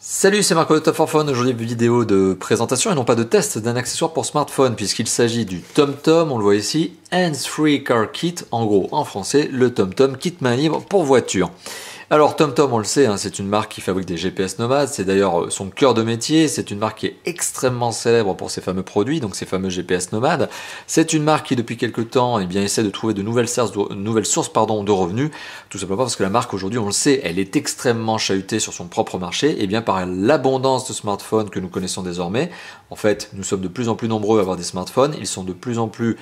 Salut, c'est Marco de Top 4 Phone. Aujourd'hui, vidéo de présentation et non pas de test d'un accessoire pour smartphone, puisqu'il s'agit du TomTom, on le voit ici, Hands-Free Car Kit, en gros en français, le TomTom kit main libre pour voiture. Alors TomTom, on le sait, hein, c'est une marque qui fabrique des GPS nomades, c'est d'ailleurs son cœur de métier, c'est une marque qui est extrêmement célèbre pour ses fameux produits, donc ses fameux GPS nomades. C'est une marque qui depuis quelques temps essaie de trouver de nouvelles sources de revenus, tout simplement parce que la marque aujourd'hui, on le sait, elle est extrêmement chahutée sur son propre marché, et bien par l'abondance de smartphones que nous connaissons désormais. En fait, nous sommes de plus en plus nombreux à avoir des smartphones, ils sont de plus en plus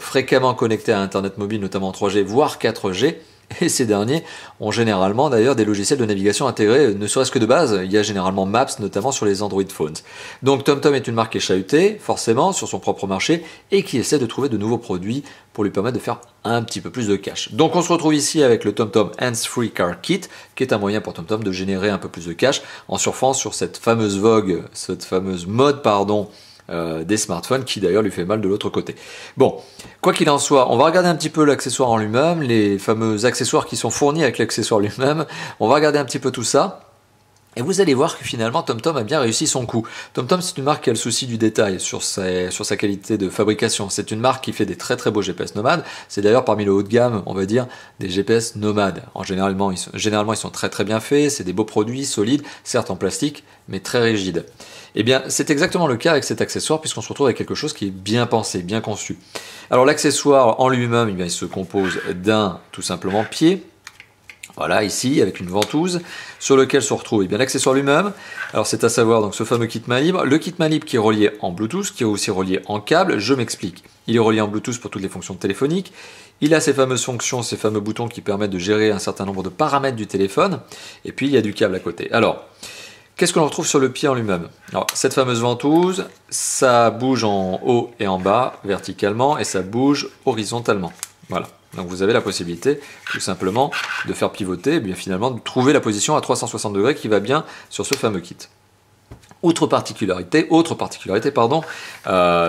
fréquemment connectés à Internet mobile, notamment en 3G, voire 4G. Et ces derniers ont généralement d'ailleurs des logiciels de navigation intégrés, ne serait-ce que de base. Il y a généralement Maps, notamment sur les Android phones. Donc TomTom est une marque qui est chahutée, forcément, sur son propre marché, et qui essaie de trouver de nouveaux produits pour lui permettre de faire un petit peu plus de cash. Donc on se retrouve ici avec le TomTom Hands-Free Car Kit, qui est un moyen pour TomTom de générer un peu plus de cash en surfant sur cette fameuse vogue, cette fameuse mode, des smartphones qui d'ailleurs lui fait mal de l'autre côté. Bon, quoi qu'il en soit, on va regarder un petit peu l'accessoire en lui-même, les fameux accessoires qui sont fournis avec l'accessoire lui-même. On va regarder un petit peu tout ça. Et vous allez voir que finalement TomTom a bien réussi son coup. TomTom, c'est une marque qui a le souci du détail sur sa qualité de fabrication. C'est une marque qui fait des très très beaux GPS nomades. C'est d'ailleurs parmi le haut de gamme, on va dire, des GPS nomades. Généralement, ils sont très très bien faits. C'est des beaux produits solides, certes en plastique, mais très rigides. Eh bien, c'est exactement le cas avec cet accessoire, puisqu'on se retrouve avec quelque chose qui est bien pensé, bien conçu. Alors l'accessoire en lui-même, il se compose d'un tout simplement pied. Voilà, ici, avec une ventouse, sur lequel se retrouve l'accessoire lui-même. Alors, c'est à savoir donc ce fameux kit main libre. Le kit main libre qui est relié en Bluetooth, qui est aussi relié en câble. Je m'explique. Il est relié en Bluetooth pour toutes les fonctions téléphoniques. Il a ces fameuses fonctions, ces fameux boutons qui permettent de gérer un certain nombre de paramètres du téléphone. Et puis, il y a du câble à côté. Alors, qu'est-ce que l'on retrouve sur le pied en lui-même? Alors, cette fameuse ventouse, ça bouge en haut et en bas, verticalement, et ça bouge horizontalement. Voilà. Donc vous avez la possibilité tout simplement de faire pivoter et bien finalement de trouver la position à 360 degrés qui va bien sur ce fameux kit. Autre particularité,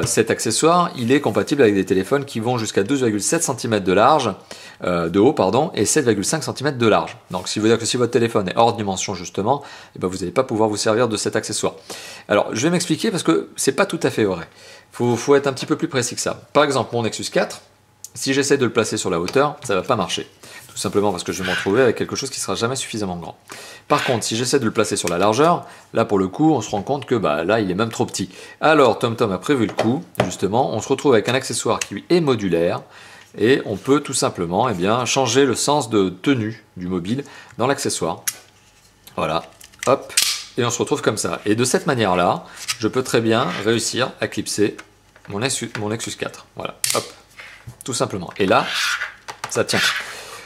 cet accessoire, il est compatible avec des téléphones qui vont jusqu'à 12,7 cm de large, de haut et 7,5 cm de large. Donc, si vous dire que si votre téléphone est hors dimension justement, eh ben, vous n'allez pas pouvoir vous servir de cet accessoire. Alors, je vais m'expliquer parce que c'est pas tout à fait vrai. Faut être un petit peu plus précis que ça. Par exemple, mon Nexus 4. Si j'essaie de le placer sur la hauteur, ça ne va pas marcher. Tout simplement parce que je vais me retrouver avec quelque chose qui ne sera jamais suffisamment grand. Par contre, si j'essaie de le placer sur la largeur, là pour le coup, on se rend compte que là, il est même trop petit. Alors, TomTom a prévu le coup, justement, on se retrouve avec un accessoire qui est modulaire, et on peut tout simplement changer le sens de tenue du mobile dans l'accessoire. Voilà, hop, et on se retrouve comme ça. Et de cette manière-là, je peux très bien réussir à clipser mon Nexus 4. Voilà, hop. Tout simplement. Et là, ça tient.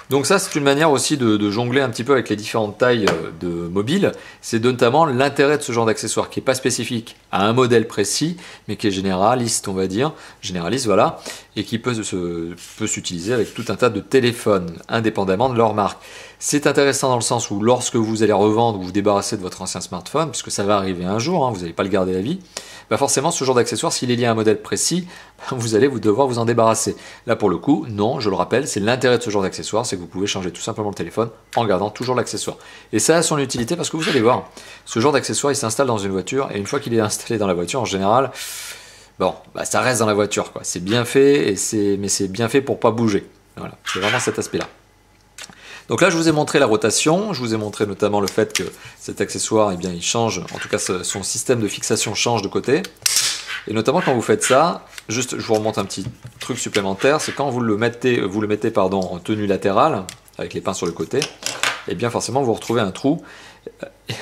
Donc ça, c'est une manière aussi de jongler un petit peu avec les différentes tailles de mobile. C'est notamment l'intérêt de ce genre d'accessoire qui n'est pas spécifique à un modèle précis, mais qui est généraliste, on va dire. Généraliste, voilà. Et qui peut s'utiliser avec tout un tas de téléphones, indépendamment de leur marque. C'est intéressant dans le sens où lorsque vous allez revendre ou vous débarrasser de votre ancien smartphone, puisque ça va arriver un jour, hein, vous n'allez pas le garder à vie, forcément ce genre d'accessoire, s'il est lié à un modèle précis, vous allez devoir vous en débarrasser. Là pour le coup, non, je le rappelle, c'est l'intérêt de ce genre d'accessoire, c'est que vous pouvez changer tout simplement le téléphone en gardant toujours l'accessoire. Et ça a son utilité parce que vous allez voir, ce genre d'accessoire il s'installe dans une voiture et une fois qu'il est installé dans la voiture, en général, ça reste dans la voiture, quoi. C'est bien fait, mais c'est bien fait pour pas bouger. Voilà, c'est vraiment cet aspect-là. Donc là, je vous ai montré la rotation, je vous ai montré notamment le fait que cet accessoire, il change, en tout cas son système de fixation change de côté. Et notamment quand vous faites ça, juste je vous remonte un petit truc supplémentaire, c'est quand vous le mettez en tenue latérale, avec les pins sur le côté, et bien forcément vous retrouvez un trou.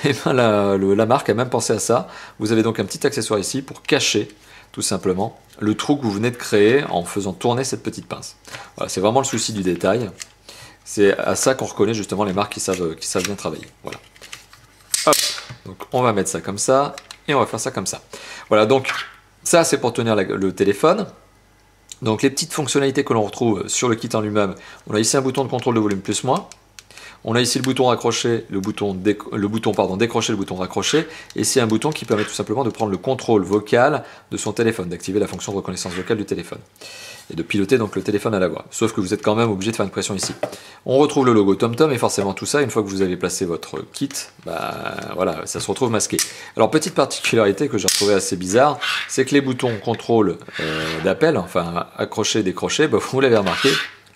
Et la marque a même pensé à ça. Vous avez donc un petit accessoire ici pour cacher tout simplement le trou que vous venez de créer en faisant tourner cette petite pince. Voilà, c'est vraiment le souci du détail. C'est à ça qu'on reconnaît justement les marques qui savent bien travailler. Voilà. Hop. Donc on va mettre ça comme ça et on va faire ça comme ça. Voilà, donc ça c'est pour tenir le téléphone. Donc les petites fonctionnalités que l'on retrouve sur le kit en lui-même, on a ici un bouton de contrôle de volume plus-moins. On a ici le bouton raccrocher, le bouton décrocher, le bouton raccrocher, et c'est un bouton qui permet tout simplement de prendre le contrôle vocal de son téléphone, d'activer la fonction de reconnaissance vocale du téléphone. et de piloter donc le téléphone à la voix. Sauf que vous êtes quand même obligé de faire une pression ici. On retrouve le logo TomTom et forcément tout ça, une fois que vous avez placé votre kit, voilà, ça se retrouve masqué. Alors petite particularité que j'ai retrouvée assez bizarre, c'est que les boutons contrôle d'appel, enfin accrocher, décrocher, vous l'avez remarqué,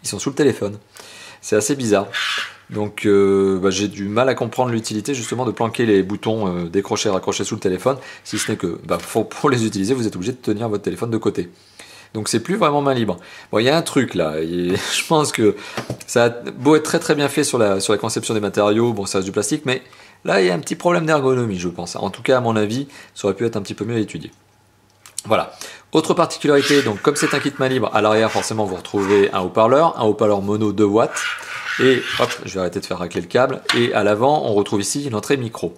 ils sont sous le téléphone. C'est assez bizarre. Donc j'ai du mal à comprendre l'utilité justement de planquer les boutons décrocher, raccrocher sous le téléphone, si ce n'est que pour les utiliser, vous êtes obligé de tenir votre téléphone de côté. Donc c'est plus vraiment main libre. Bon, il y a un truc là, je pense que ça a beau être très bien fait sur la conception des matériaux, bon ça reste du plastique, mais là il y a un petit problème d'ergonomie je pense. En tout cas à mon avis, ça aurait pu être un petit peu mieux étudié. Voilà. Autre particularité, donc comme c'est un kit main libre, à l'arrière forcément vous retrouvez un haut-parleur mono 2 watts, et hop, je vais arrêter de faire racler le câble, et à l'avant on retrouve ici une entrée micro.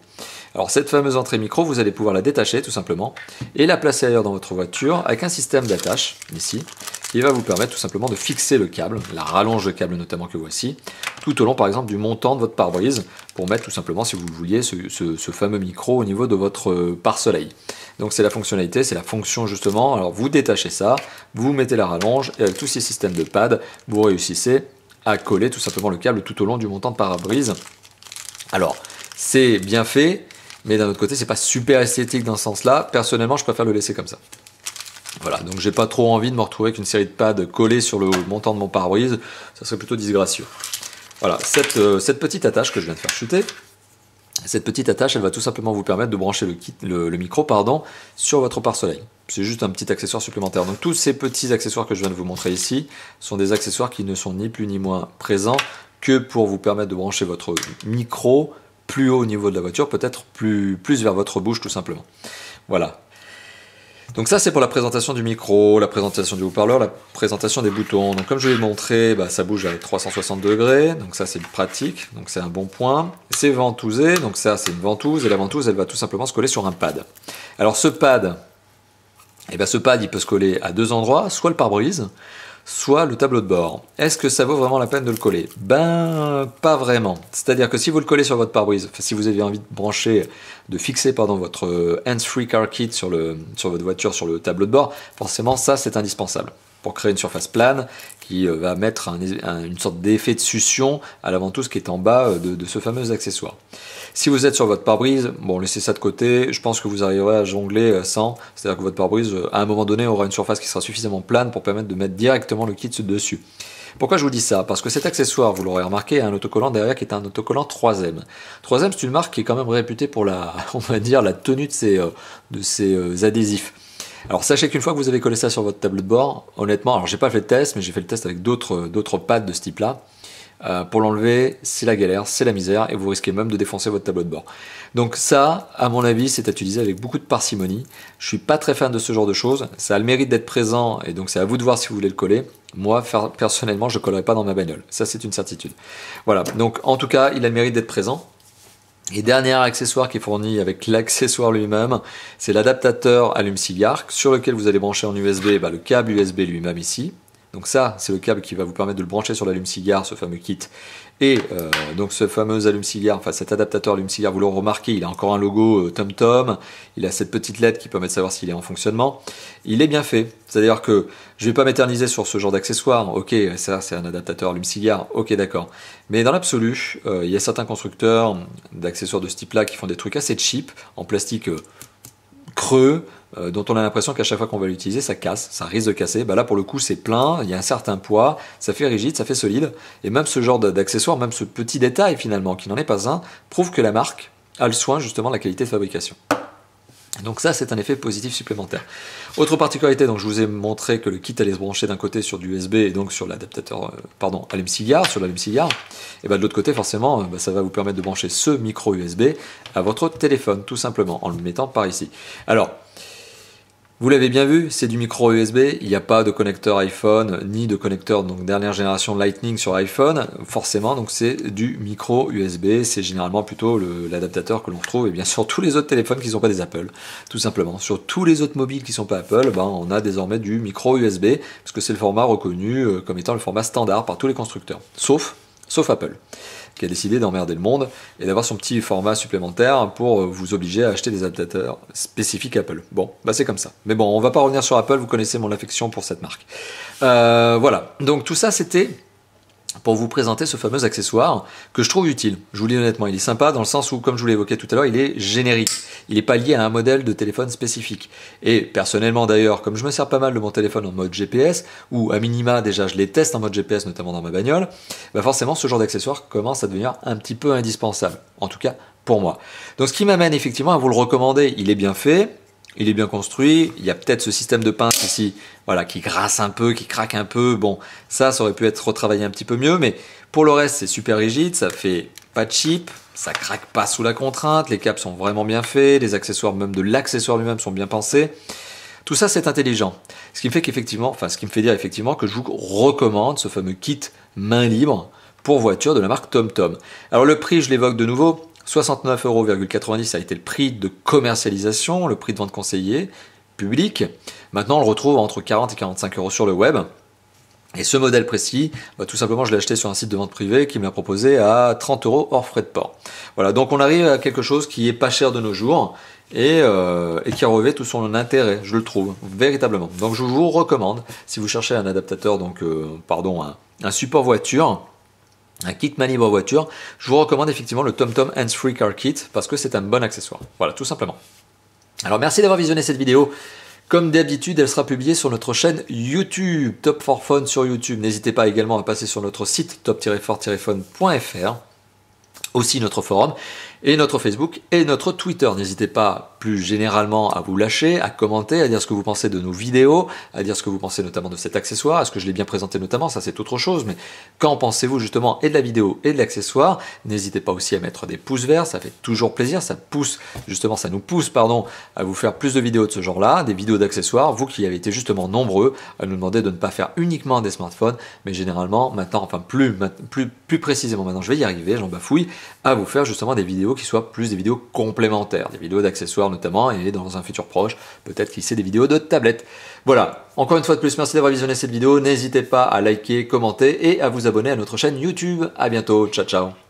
Alors cette fameuse entrée micro, vous allez pouvoir la détacher tout simplement, et la placer ailleurs dans votre voiture avec un système d'attache, ici, qui va vous permettre tout simplement de fixer le câble, la rallonge de câble notamment que voici, tout au long par exemple du montant de votre pare-brise, pour mettre tout simplement, si vous le vouliez, ce fameux micro au niveau de votre pare-soleil. Donc c'est la fonctionnalité, c'est la fonction justement, alors vous détachez ça, vous mettez la rallonge, et avec tous ces systèmes de pads, vous réussissez à coller tout simplement le câble tout au long du montant de pare-brise. Alors, c'est bien fait, mais d'un autre côté, c'est pas super esthétique dans ce sens-là. Personnellement, je préfère le laisser comme ça. Voilà, donc j'ai pas trop envie de me retrouver avec une série de pads collés sur le montant de mon pare-brise, ça serait plutôt disgracieux. Voilà, cette petite attache que je viens de faire chuter, cette petite attache, elle va tout simplement vous permettre de brancher le micro sur votre pare-soleil. C'est juste un petit accessoire supplémentaire. Donc tous ces petits accessoires que je viens de vous montrer ici sont des accessoires qui ne sont ni plus ni moins présents que pour vous permettre de brancher votre micro plus haut au niveau de la voiture, peut-être plus vers votre bouche tout simplement. Voilà. Donc ça c'est pour la présentation du micro, la présentation du haut-parleur, la présentation des boutons. Donc comme je l'ai montré, ça bouge à 360 degrés, donc ça c'est pratique, donc c'est un bon point. C'est ventousé, donc ça c'est une ventouse, et la ventouse elle va tout simplement se coller sur un pad. Alors ce pad il peut se coller à deux endroits, soit le pare-brise, soit le tableau de bord. Est-ce que ça vaut vraiment la peine de le coller? Pas vraiment. C'est-à-dire que si vous le collez sur votre pare-brise, si vous avez envie de fixer votre hands-free car kit sur votre voiture, sur le tableau de bord, forcément ça c'est indispensable pour créer une surface plane qui va mettre une sorte d'effet de succion à la ventouse qui est en bas de ce fameux accessoire. Si vous êtes sur votre pare-brise, bon, laissez ça de côté, je pense que vous arriverez à jongler sans, c'est-à-dire que votre pare-brise, à un moment donné, aura une surface qui sera suffisamment plane pour permettre de mettre directement le kit dessus. Pourquoi je vous dis ça? Parce que cet accessoire, vous l'aurez remarqué, a un autocollant derrière qui est un autocollant 3M. 3M, c'est une marque qui est quand même réputée pour on va dire, la tenue de ses adhésifs. Alors sachez qu'une fois que vous avez collé ça sur votre tableau de bord, honnêtement, alors j'ai pas fait le test, mais j'ai fait le test avec d'autres pads de ce type-là. Pour l'enlever, c'est la galère, c'est la misère, et vous risquez même de défoncer votre tableau de bord. Donc ça, à mon avis, c'est à utiliser avec beaucoup de parcimonie. Je suis pas très fan de ce genre de choses, ça a le mérite d'être présent, et donc c'est à vous de voir si vous voulez le coller. Moi, personnellement, je ne collerai pas dans ma bagnole, ça c'est une certitude. Voilà, donc en tout cas, il a le mérite d'être présent. Et dernier accessoire qui est fourni avec l'accessoire lui-même, c'est l'adaptateur allume-cigare sur lequel vous allez brancher en USB le câble USB lui-même ici. Donc ça, c'est le câble qui va vous permettre de le brancher sur l'allume-cigare, ce fameux kit. Et donc ce fameux allume-cigare, enfin cet adaptateur allume-cigare, vous l'aurez remarqué, il a encore un logo TomTom, il a cette petite LED qui permet de savoir s'il est en fonctionnement. Il est bien fait, c'est-à-dire que je ne vais pas m'éterniser sur ce genre d'accessoire, ok, ça c'est un adaptateur allume-cigare, ok d'accord. Mais dans l'absolu, il y a certains constructeurs d'accessoires de ce type-là qui font des trucs assez cheap, en plastique creux, dont on a l'impression qu'à chaque fois qu'on va l'utiliser, ça casse, ça risque de casser. Là, pour le coup, c'est plein, il y a un certain poids, ça fait rigide, ça fait solide. Et même ce genre d'accessoire, même ce petit détail finalement, qui n'en est pas un, prouve que la marque a le soin justement de la qualité de fabrication. Donc ça, c'est un effet positif supplémentaire. Autre particularité, donc je vous ai montré que le kit allait se brancher d'un côté sur du USB et donc sur l'adaptateur, allume-cigare, sur l'allume-cigare. Et de l'autre côté, forcément, ça va vous permettre de brancher ce micro USB à votre téléphone, tout simplement, en le mettant par ici. Alors, vous l'avez bien vu, c'est du micro USB, il n'y a pas de connecteur iPhone, ni de connecteur dernière génération Lightning sur iPhone, forcément, donc c'est du micro USB, c'est généralement plutôt l'adaptateur que l'on retrouve, et bien sur tous les autres téléphones qui ne sont pas des Apple, tout simplement. Sur tous les autres mobiles qui ne sont pas Apple, on a désormais du micro USB, parce que c'est le format reconnu comme étant le format standard par tous les constructeurs, sauf Apple. qui a décidé d'emmerder le monde et d'avoir son petit format supplémentaire pour vous obliger à acheter des adaptateurs spécifiques Apple. Bon, bah c'est comme ça. Mais bon, on va pas revenir sur Apple, vous connaissez mon affection pour cette marque. Voilà, donc tout ça c'était pour vous présenter ce fameux accessoire que je trouve utile. Je vous le dis honnêtement, il est sympa dans le sens où, comme je vous l'ai évoqué tout à l'heure, il est générique. Il n'est pas lié à un modèle de téléphone spécifique. Et personnellement d'ailleurs, comme je me sers pas mal de mon téléphone en mode GPS, ou à minima déjà je les teste en mode GPS, notamment dans ma bagnole, bah forcément ce genre d'accessoire commence à devenir un petit peu indispensable. En tout cas pour moi. Donc ce qui m'amène effectivement à vous le recommander. Il est bien fait. Il est bien construit, il y a peut-être ce système de pince ici, voilà, qui grasse un peu, qui craque un peu. Bon, ça aurait pu être retravaillé un petit peu mieux, mais pour le reste, c'est super rigide, ça fait pas cheap, ça craque pas sous la contrainte, les câbles sont vraiment bien faits, les accessoires, même de l'accessoire lui-même, sont bien pensés. Tout ça, c'est intelligent. Ce qui me fait qu'effectivement, ce qui me fait dire effectivement que je vous recommande ce fameux kit main libre pour voiture de la marque TomTom. Alors le prix, je l'évoque de nouveau. 69,90 € a été le prix de commercialisation, le prix de vente conseillé public. Maintenant, on le retrouve entre 40 et 45 € sur le web. Et ce modèle précis, tout simplement, je l'ai acheté sur un site de vente privée qui me l'a proposé à 30 € hors frais de port. Voilà, donc on arrive à quelque chose qui est pas cher de nos jours et qui revêt tout son intérêt, je le trouve, véritablement. Donc je vous recommande, si vous cherchez un adaptateur, un support voiture, un kit main libre voiture, je vous recommande effectivement le TomTom Hands-Free Car Kit parce que c'est un bon accessoire. Voilà, tout simplement. Alors merci d'avoir visionné cette vidéo. Comme d'habitude, elle sera publiée sur notre chaîne YouTube, Top for Phone sur YouTube. N'hésitez pas également à passer sur notre site top-for-phone.fr, aussi notre forum et notre Facebook et notre Twitter. N'hésitez pas plus généralement à vous lâcher, à commenter, à dire ce que vous pensez de nos vidéos, à dire ce que vous pensez notamment de cet accessoire. Est-ce que je l'ai bien présenté notamment? Ça c'est autre chose, mais qu'en pensez-vous justement et de la vidéo et de l'accessoire? N'hésitez pas aussi à mettre des pouces verts, ça fait toujours plaisir, ça nous pousse à vous faire plus de vidéos de ce genre-là, des vidéos d'accessoires, vous qui avez été justement nombreux à nous demander de ne pas faire uniquement des smartphones, mais généralement maintenant, enfin plus précisément maintenant, je vais y arriver, j'en bafouille, à vous faire justement des vidéos qui soient plus des vidéos complémentaires, des vidéos d'accessoires notamment, et dans un futur proche, peut-être qu'il y ait des vidéos de tablette. Voilà, encore une fois de plus, merci d'avoir visionné cette vidéo, n'hésitez pas à liker, commenter et à vous abonner à notre chaîne YouTube. À bientôt, ciao ciao.